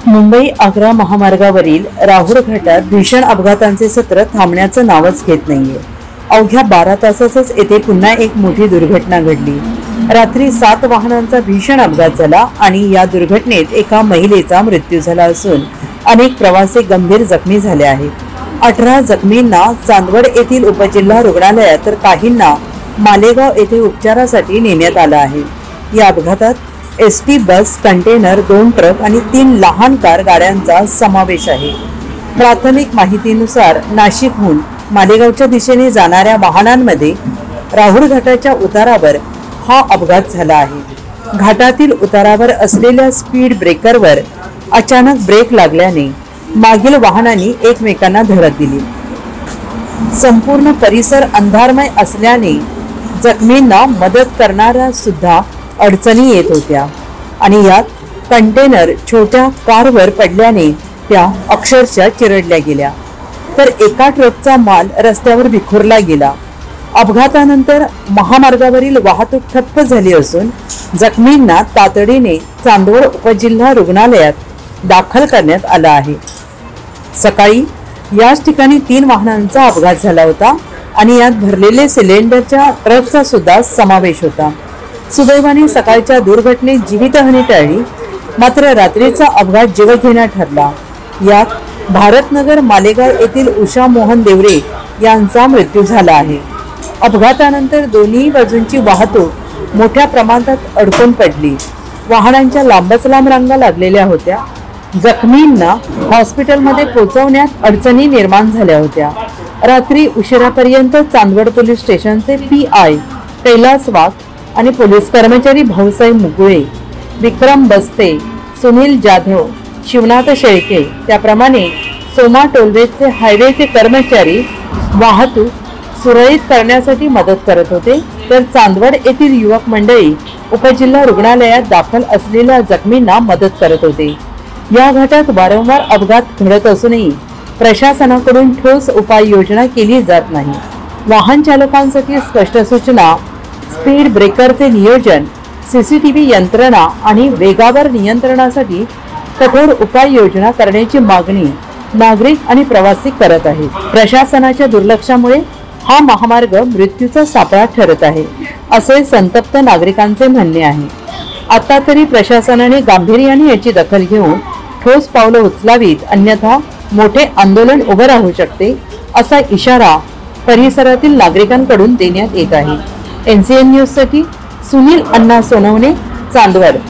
मुंबई आग्रा महामार्गावरील राहुर घाटात भीषण अपघातांचे सत्र थांबण्याचं नावच घेत नाहीये। अवघ्या 12 तासातच येथे पुन्हा एक मोठी दुर्घटना घडली। रात्री 7 वाहनांचा भीषण अपघात झाला आणि या दुर्घटनेत एका महिलेचा मृत्यू झाला असून अनेक प्रवासी गंभीर जखमी झाले आहेत। 18 जखमींना चांदवड येथील उपजिल्हा रुग्णालयात तर काहींना मालेगाव येथे उपचारासाठी नेण्यात आलं आहे। या अपघातात एसटी बस, कंटेनर, 2 ट्रक आणि 3 लहान कार गाड्यांचा समावेश आहे। प्राथमिक माहितीनुसार नाशिकहून मालेगावच्या दिशेने जाणाऱ्या वाहनांमध्ये राहुर घाटाच्या उतारावर हा अपघात झाला आहे। घाटातील उतारावर असलेल्या स्पीड ब्रेकरवर अचानक ब्रेक लागल्याने मागील वाहनांनी एकमेकांना धडक दिली। संपूर्ण परिसर अंधारमय असल्याने जखमींना मदत करणाऱ्या सुद्धा अडचणी येत होत्या आणि यात कंटेनर छोट्या कारवर पडल्याने त्या अक्षरशः चिरडल्या गेल्या, तर एका ट्रकचा माल रस्त्यावर विखुरला गेला। अपघातानंतर महामार्गावरील वाहतूक ठप्प झाली असून जखमींना तातडीने चांदवड उपजिल्हा रुग्णालयात दाखल करण्यात आलं आहे। सकाळी याच ठिकाणी 3 वाहनांचा अपघात झाला होता आणि यात भरलेले सिलेंडरच्या ट्रकचा सुद्धा समावेश होता। सुदैवाने सकाळच्या दुर्घटनेत जीवितहानी टळली, मात्र रात्रीचा अपघात जीवघेणा ठरला। यात भारतनगर मालेगाव येथील उषा मोहन देवरे यांचा मृत्यू झाला आहे। अपघातानंतर दोन्ही बाजूंची वाहतूक मोठ्या प्रमाणात अडकून पडली। वाहनांच्या लांबच लांब रांगा लागलेल्या होत्या। जखमींना हॉस्पिटलमध्ये पोहोचवण्यात अडचणी निर्माण झाल्या होत्या। रात्री उशिरापर्यंत चांदवड पोलीस स्टेशनचे PI कैलास वाघ आणि पोलीस कर्मचारी भाऊसाहेब मुगळे, विक्रम बस्ते, सुनील जाधव, शिवनाथ शेळके, त्याप्रमाणे सोमा टोलवेचे हायवेचे कर्मचारी वाहतूक सुरळीत करण्यासाठी मदत करत होते, तर चांदवड येथील युवक मंडळी उपजिल्हा रुग्णालयात दाखल असलेल्या जखमींना मदत करत होते। या घाटात वारंवार अपघात घडत असूनही प्रशासनाकडून ठोस उपाययोजना केली जात नाही। वाहन चालकांसाठी स्पष्ट सूचना, स्पीड ब्रेकरचे नियोजन, CCTV यंत्रणा आणि वेगावर नियंत्रणासाठी कठोर उपाययोजना करण्याची मागणी नागरिक आणि प्रवासी करत आहेत। प्रशासनाच्या दुर्लक्षामुळे हा महामार्ग मृत्यूचा सापळा ठरत आहे, असे संतप्त नागरिकांचे म्हणणे आहे। आता तरी प्रशासनाने गांभीर्याने याची दखल घेऊन ठोस पावलं उचलावीत, अन्यथा मोठे आंदोलन उभे राहू शकते, असा इशारा परिसरातील नागरिकांकडून देण्यात येत आहे। NCN न्यूज साठी सुनील अण्णा सोनवणे, चांदवड।